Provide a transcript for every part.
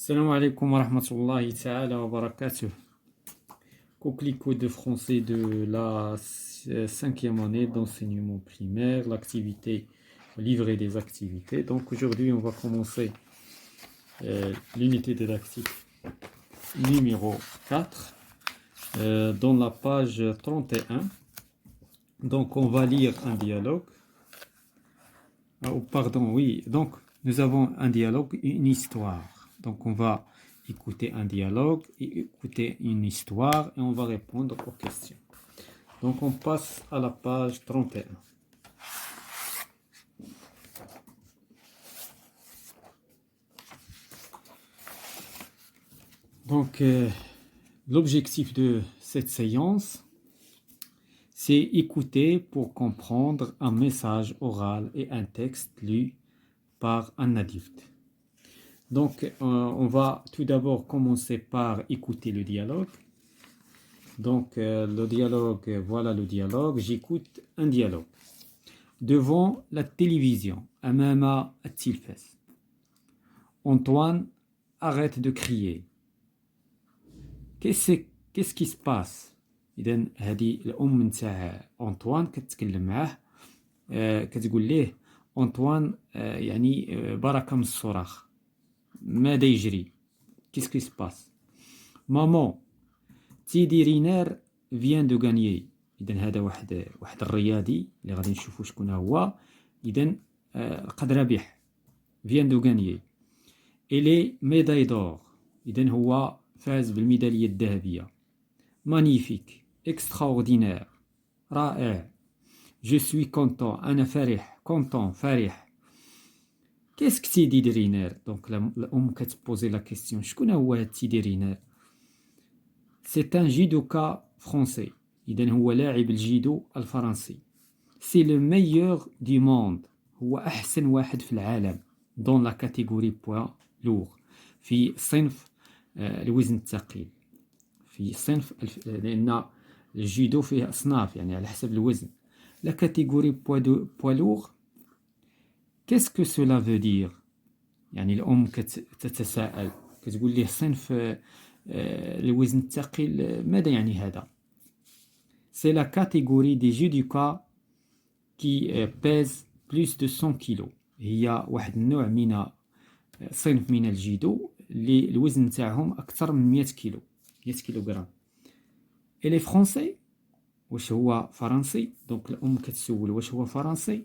Salam alaikum wa rahmatullahi ta'ala wa barakatuh. Coquelicot de français de la cinquième année d'enseignement primaire, l'activité, livret des activités. Donc aujourd'hui, on va commencer l'unité didactique numéro 4 dans la page 31. Donc on va lire un dialogue. Pardon, oui. Donc nous avons un dialogue, une histoire. Donc on va écouter un dialogue, écouter une histoire et on va répondre aux questions. Donc on passe à la page 31. Donc l'objectif de cette séance, c'est écouter pour comprendre un message oral et un texte lu par un adulte. Donc, on va tout d'abord commencer par écouter le dialogue. Donc, le dialogue, voilà le dialogue. J'écoute un dialogue. Devant la télévision, أمام التلفاز. Antoine arrête de crier. Qu'est-ce qui se passe؟ إذن هذه الأم نتاع أنطوان كتكلم معاه كتقول ليه أنطوان يعني بركة من الصراخ. ماذا يجري؟ Qu'est-ce qui se passe? Maman, Teddy Riner vient de gagner. إذن هذا واحد الرياضي اللي غادي نشوفوا شكون هو. إذن قد ربح. Vient de gagner. Il est médaille d'or. إذن هو فاز بالميدالية الذهبية. Magnifique, extraordinaire, رائع. Je suis content, أنا فرح, content, فرح. Qu'est-ce que Teddy Riner? Donc l'homme qui posé la question. شكون هو Teddy Riner? C'est un judoka français. إذن هو لاعب الجيدو الفرنسي. C'est le meilleur du monde. هو أحسن واحد في العالم. Dans la catégorie poids lourd. في صنف الوزن الثقيل. في صنف لأن الجيدو فيه أصناف يعني على حسب الوزن. La catégorie poids lourd. Qu'est-ce que cela veut dire? يعني الأم تتساءل كتقول ليه صنف الوزن الثقيل ماذا يعني هذا؟ C'est la catégorie des judokas qui pèsent plus de 100 kilos. هي واحد النوع من صنف من الجيدو اللي الوزن تاعهم أكثر من 100 كيلو 100 كيلوغرام. Et les Français واش هو فرنسي؟ دونك الأم كتسول واش هو فرنسي؟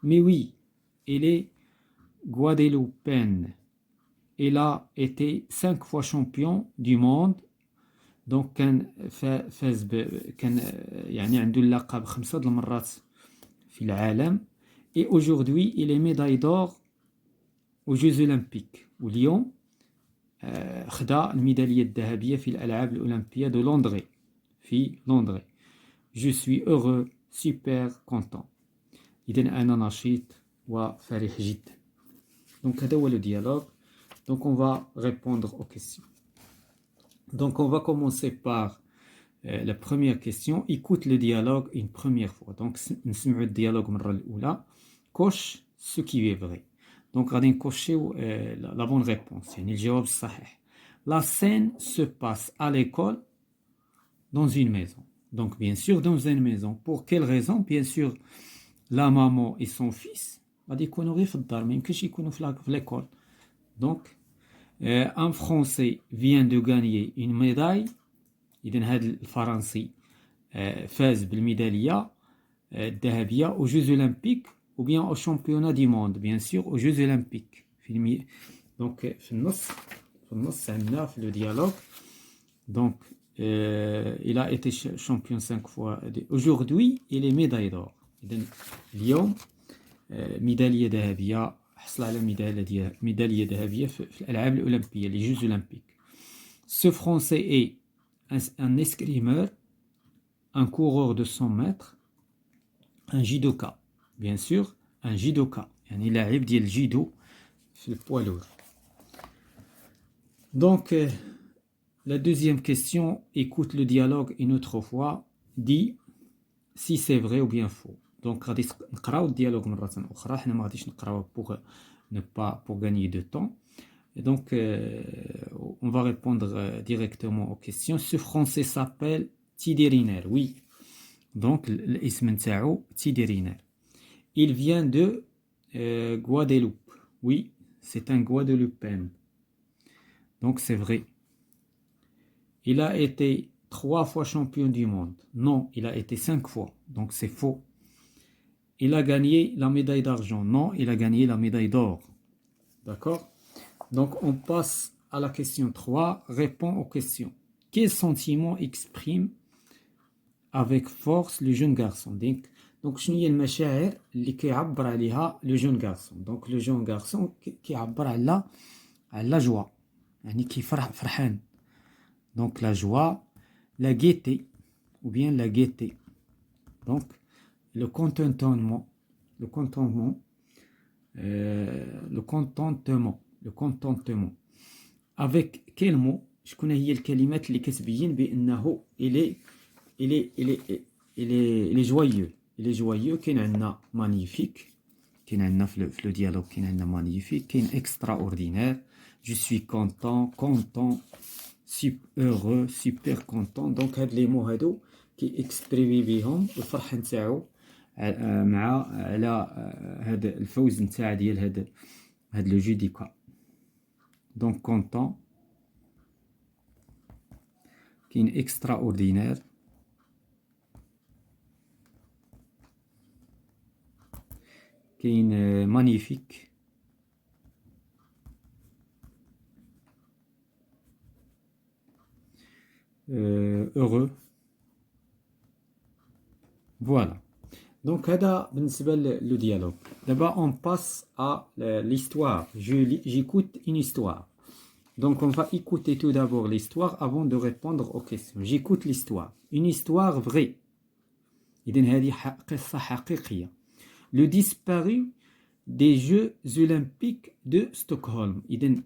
Mais oui, il est guadeloupéen. Il a été 5 fois champion du monde. دونك كان فاز كان يعني عنده اللقب 5 المرات في العالم. Et aujourd'hui, il est médaille d'or aux Jeux Olympiques. واليوم خدا الميدالية الذهبية في الألعاب الأولمبية de Londres. في لندن. Je suis heureux, super content. إذن أنا نشيط وفرح جدا. Donc هذا هو le dialogue. Donc on va répondre aux questions. Donc on va commencer par la première question. Écoute le dialogue une première fois. Donc نسمعوا الديالوج مرة الأولى. Coche ce qui est vrai. Donc غادي نكوشيو la bonne réponse. يعني الجواب الصحيح. La scène se passe à l'école dans une maison. Donc bien sûr dans une maison. Pour quelle raison? Bien sûr la maman et son fils غادي يكونوا غير في الدار ما يمكنش يكونوا في l'école. Donc un Français vient de gagner une médaille. إذن هذا الفرنسي فاز بالميدالية الذهبية aux Jeux Olympiques ou bien au championnat du monde, bien sûr aux Jeux Olympiques. Donc في النص عندنا في le dialogue. Donc il a été champion 5 fois. Aujourd'hui il est médaille d'or. إذن اليوم ميدالية ذهبية حصل على ميدالية ذهبية في الألعاب الأولمبية les Jeux Olympiques. Ce Français est un escrimeur, un coureur de 100 mètres, un judoka. Bien sûr, un judoka. يعني لاعب ديال الجيدو في البوا لور. Donc, la deuxième question, écoute le dialogue une autre fois, dis si c'est vrai ou bien faux. Donc, غادي نقراو الديالوج مرة أخرى. حنا ما غاديش نقراوه pour gagner de temps. Et donc, on va répondre directement aux questions. Ce français s'appelle Tidi Riner. Oui. Donc, l'ism نتاعو Tidi Riner. Il vient de Guadeloupe. Oui, c'est un Guadeloupéen. Donc, c'est vrai. Il a été 3 fois champion du monde. Non, il a été 5 fois. Donc, c'est faux. Il a gagné la médaille d'argent. Non, il a gagné la médaille d'or. D'accord? Donc, on passe à la question 3. Réponds aux questions. Quel sentiment exprime avec force le jeune garçon? Donc, شنو هي المشاعر اللي كيعبر عليها le jeune garçon? Donc, le jeune garçon كيعبر على la joie. يعني كيفرح فرحان. Donc, la joie, la gaieté, ou bien la gaieté. Donc, le contentement, le contentement, le contentement, le contentement. Avec quel mot? شكون هي الكلمات اللي كتبين بأنه il est joyeux. Il est joyeux. كاين عندنا magnifique. كاين عندنا في le dialogue كاين عندنا magnifique. كاين extraordinaire. Je suis content, content, heureux, super content. Donc هاد لي مو هادو كي اكسبريمي بهم الفرحة نتاعو مع على هاد الفوز نتاع ديال هاد لو جو دي كا. دونك كونطون. كاين اكسترا اوردينير. كاين مانيفيك. heureux. Voilà. Donc, هذا بالنسبة le dialogue. D'abord, on passe à l'histoire. J'écoute une histoire. Donc, on va écouter tout d'abord l'histoire avant de répondre aux questions. J'écoute l'histoire. Une histoire vraie. إذن هذه قصة حقيقية. Le disparu des Jeux Olympiques de Stockholm. إذن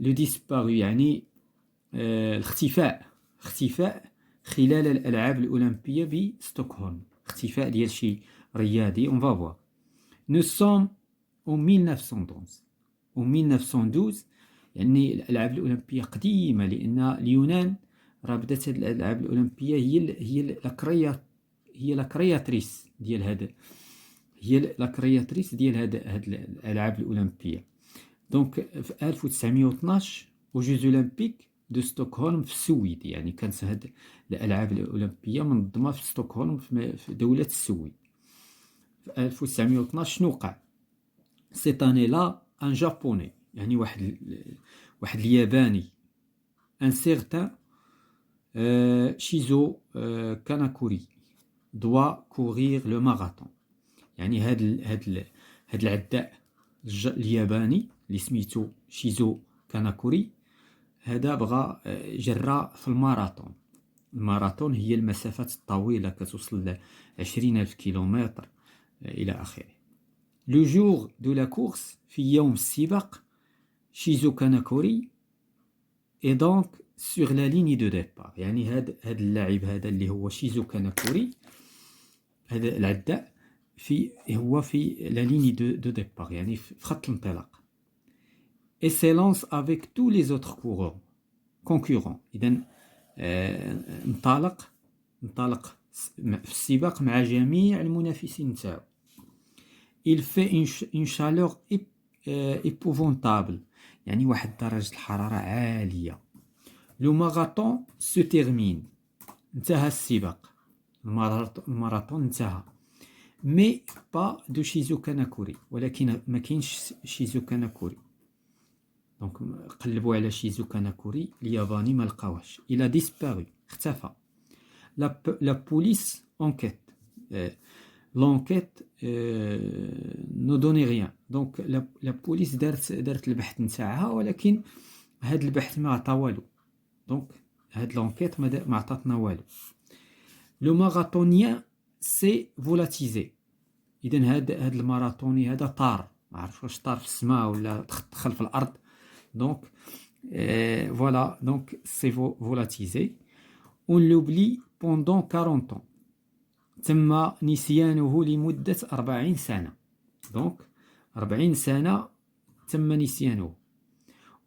le disparu يعني الاختفاء خلال الألعاب الأولمبية بستوكهولم. اختفاء ديال شي رياضي. On va voir. Nous sommes en 1912. En 1912 يعني الألعاب الأولمبية قديمة لأن اليونان راه بدات هاد الألعاب الأولمبية هي لاكرياتريس ديال هاد هاد الألعاب الأولمبية. دونك في 1912 وجوز أولمبيك دو ستوكهولم في السويد. يعني كانت هاد الألعاب الأولمبية منظمة في ستوكهولم في دولة السويد. في 1912 شنو وقع؟ سيت اني لا ان جابوني يعني واحد الياباني ان سيغتان شيزو كاناكوري دوا كورير لو ماراثون. يعني هاد العداء الياباني اللي سميتو شيزو كاناكوري هذا بغى جرى في الماراثون. الماراثون هي المسافات الطويلة كتوصل ل 20,000 كيلومتر إلى آخره. لو جور دو لا كورس في يوم السباق شيزو كاناكوري اي دونك سور لا ليني دو ديبار. يعني هاد اللاعب هذا اللي هو شيزو كاناكوري هذا العداء هو في لا ليني دو ديبار يعني في خط الانطلاق. et s'élance avec tous les autres concurrents. إذن انطلق في السباق مع جميع المنافسين نتاعو. il fait une chaleur épouvantable يعني واحد درجة الحرارة عالية. le marathon se termine. انتهى السباق. الماراثون انتهى. mais pas de شيزو كاناكوري. ولكن ما كاينش شيزو كاناكوري. دونك قلبوا على شيزو كاناكوري الياباني ما لقاوهش. il a disparu. اختفى. la police enquête. l'enquête ne donne rien. دونك la police دارت البحث نتاعها ولكن هاد البحث ما عطا والو. دونك هاد l'enquête ما عطاتنا والو. le marathonien s'est volatilisé. إذن هاد الماراثوني هذا طار. ما عرفش واش طار في السماء ولا دخل في الأرض. Donc, voilà, donc c'est volatilisé. On l'oublie pendant 40 ans. تم نسيانه لمدة 40 سنة. Donc, 40 سنة تم نسيانه.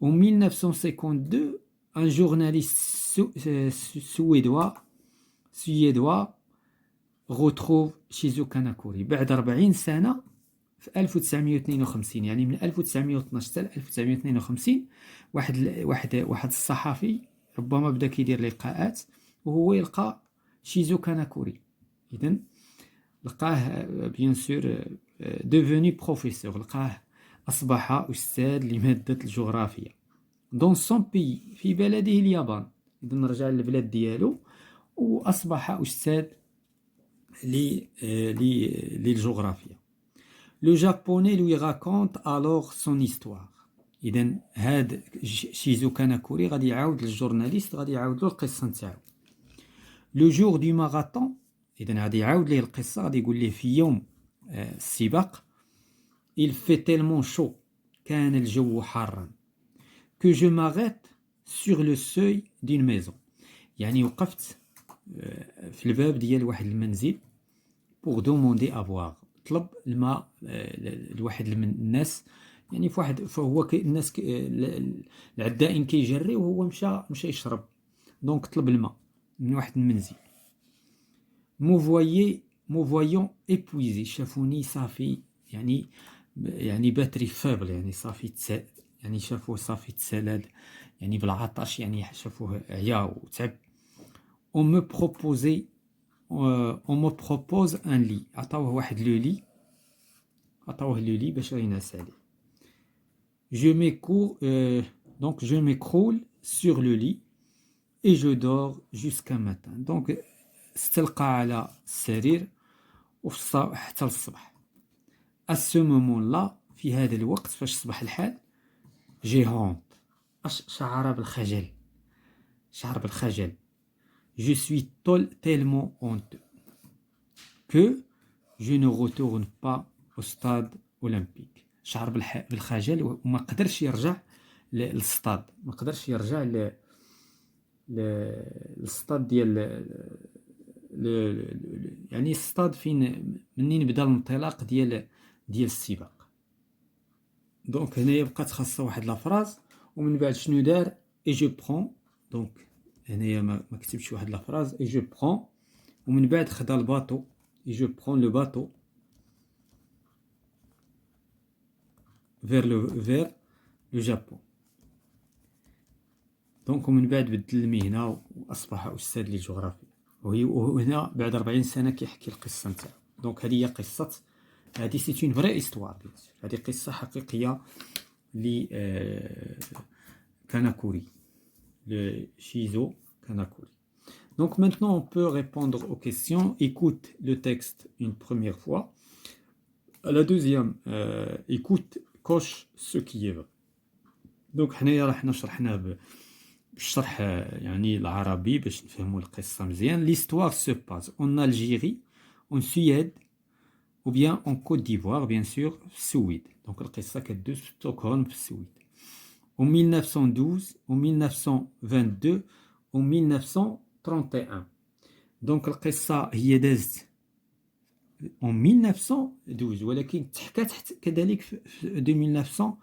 En 1952, un journaliste suédois retrouve Shizuo Kanakuri. بعد 40 سنة في 1952 يعني من 1912 حتى 1952 واحد الصحفي ربما بدا كيدير لقاءات وهو يلقى شيزو كاناكوري. إذن لقاه بيان سور devenu بروفيسور، لقاه أصبح أستاذ لمادة الجغرافيا دون سون بي في بلده اليابان. إذن رجع للبلاد ديالو وأصبح أستاذ للجغرافيا. Le japonais lui raconte alors son histoire. إذن هاد شيزو كاناكوري غادي يعاود للجورناليست غادي يعاود له القصة نتاعو. لو جور دو ماراثون، إذن غادي يعاود ليه القصة، غادي يقول ليه في يوم السباق il fait tellement chaud، كان الجو حارا، que je m'arrête sur le seuil d'une maison، يعني وقفت في الباب ديال واحد المنزل pour demander à boire، طلب الماء لواحد من الناس، يعني فهو الناس العدائين كيجري وهو مشى يشرب، دونك طلب الماء من واحد المنزل. مو فويون épuisé، شافوني صافي يعني باتري فابل، يعني صافي يعني شافوه صافي تسالاد يعني بالعطش، يعني شافوه عيا وتعب. on me propose un lit، عطاوه واحد لو لي، عطاوه لو لي باش ينعس عليه. donc je m'écroule sur le lit et je dors jusqu'à matin. donc استلقى على السرير حتى الصبح. à ce moment là، في هذا الوقت فاش صبح الحال، j'ai honte، شعر بالخجل. je suis tellement honteux que je ne retourne pas au stade olympique. شعر بالخجل وما قدرش يرجع للستاد، ما قدرش يرجع للستاد ديال يعني الستاد فين منين بدا الانطلاق ديال السباق. دونك هنايا بقات خاصه واحد لافراز، ومن بعد شنو دار؟ اي جو برون، دونك هنايا ما كتبتش واحد لافراز، اي جو برون، ومن بعد خدا الباطو، اي جو برون لو باطو vers le Japon. دونك ومن بعد بدل المهنة وأصبح أستاذ للجغرافيا، وهنا بعد 40 سنة كيحكي القصة نتاعو. دونك هذه هي قصة، هذه سيت اون فري استوار، هذه قصة حقيقية ل كاناكوري، لشيزو كاناكوري. Donc maintenant on peut répondre aux questions. Écoute le texte une première fois. À la deuxième, écoute, coche ce qui est vrai. Donc حنايا راح شرحناه بالشرح يعني العربي باش نفهموا القصة مزيان. L'histoire se passe en Algérie, en Suède, ou bien en Côte d'Ivoire, bien sûr, في السويد. Donc القصة كدوز في ستوكهولم في السويد. En 1912, en 1922, en 1931. Donc القصة هي دازت en 1912 ولكن تحكات كذلك في 1900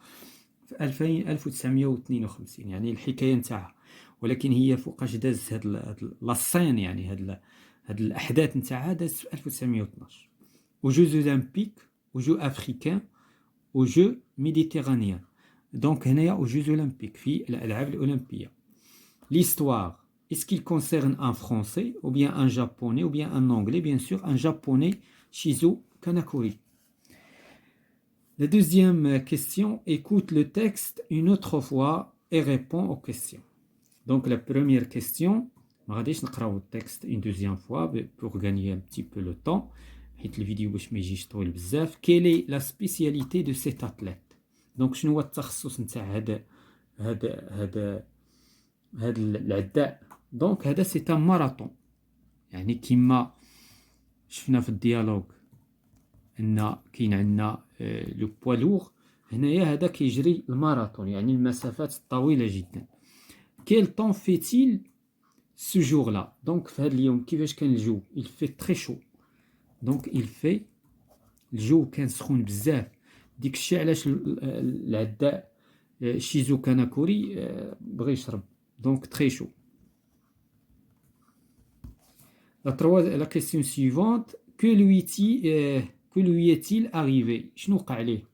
في 1952 يعني الحكاية نتاعها، ولكن هي فوقاش دازت هاد لاسين، يعني هاد الأحداث نتاعها دازت في 1912. aux Jeux olympiques, aux Jeux africains, aux Jeux méditerranéens. Donc هنايا aux Jeux olympiques في الألعاب الأولمبية. L'histoire, est-ce qu'il concerne un français ou bien un japonais ou bien un anglais? Bien sûr un japonais, Shizuo Kanakuri. La deuxième question, écoute le texte une autre fois et réponds aux questions. Donc la première question, ما غاديش نقراو التكست une deuxième fois pour gagner un petit peu le temps حيت الفيديو باش ما يجيش طويل بزاف. Quelle est la spécialité de cet athlète? Donc شنو هو التخصص نتاع هذا العداء؟ دونك هذا سي ان ماراثون، يعني كيما شفنا في الديالوج ان كاين عندنا لو بوا لوغ، هنايا هذا كيجري الماراثون يعني المسافات الطويله جدا. كيل طون فيتيل سو جور لا؟ دونك في هذا اليوم كيفاش كان الجو؟ il fait très chaud، دونك il fait الجو كان سخون بزاف. ديك الشيء علاش العداء Shizu Kanakuri بغى يشرب donc très chaud. La question suivante, que lui est-il arrivé? شنو وقع عليه؟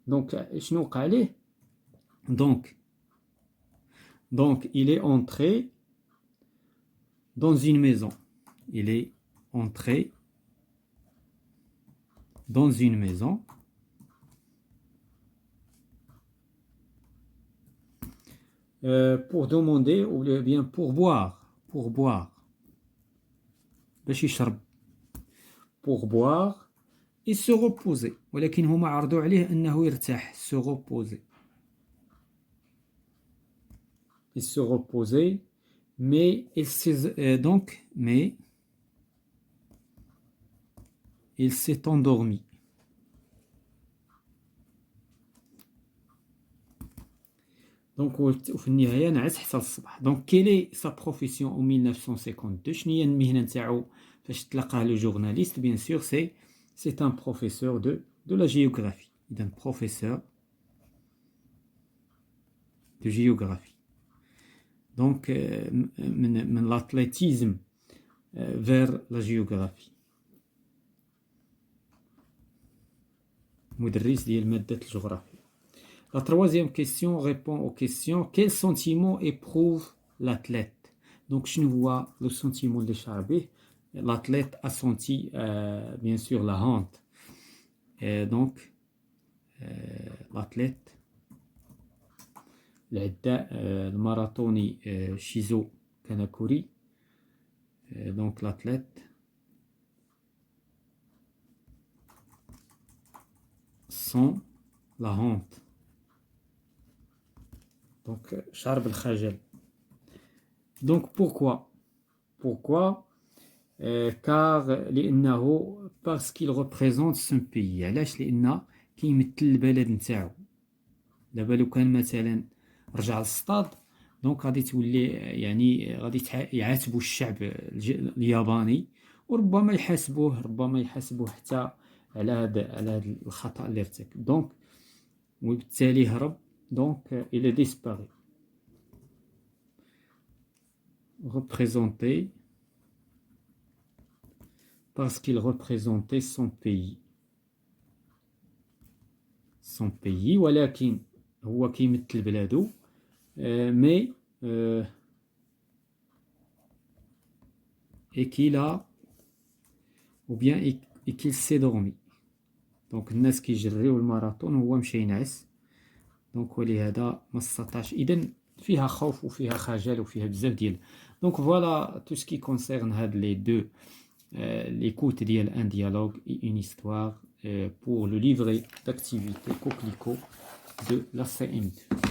donc شنو وقع عليه؟ donc il est entré dans une maison. Il est entré dans une maison. Pour demander ou bien pour boire. باش يشرب. Pour boire et se reposer. ولكن هما عرضوا عليه أنه يرتاح. Se reposer. Il se reposait. Mais il s'est endormi. Donc, وفي النهاية نعس حتى الصباح. Donc, quelle est sa profession en 1952? شنو هي المهنة نتاعو فاش تلقاه le journaliste? Bien sûr, c'est un professeur de la géographie. Il est un professeur de géographie. Donc, من l'athlétisme vers la géographie. مدرس ديال مادة الجغرافيا. La troisième question répond aux questions. Quel sentiment éprouve l'athlète? Donc, je vois le sentiment de Charbé. L'athlète a senti, bien sûr, la honte. Donc, l'athlète, le marathoni Shizu Kanakuri. Donc, l'athlète sent la honte. Donc, Charb al-Khajal. Donc, pourquoi? Car parce qu'il représente son pays. علاش؟ لأن كيمثل البلد نتاعو. دابا لو كان مثلا رجع للصطاد دونك غادي تولي يعني غادي يعاتبوا الشعب الياباني وربما يحاسبوه حتى على هذا الخطأ اللي ارتكب. دونك وبالتالي هرب. Donc, il est disparu. Représenté parce qu'il représentait son pays. ولكن هو كيمثل بلادو mais et qu'il s'est dormi. Donc الناس كيجريو الماراثون وهو مشى ينعس. دونك ولهذا ما استطاعش. إذن فيها خوف وفيها خجل وفيها بزاف ديال. دونك فوالا tout ce qui concerne هاد les deux l'écoute ديال un dialogue et une histoire pour le livret d'activité coquelicot de la CM2.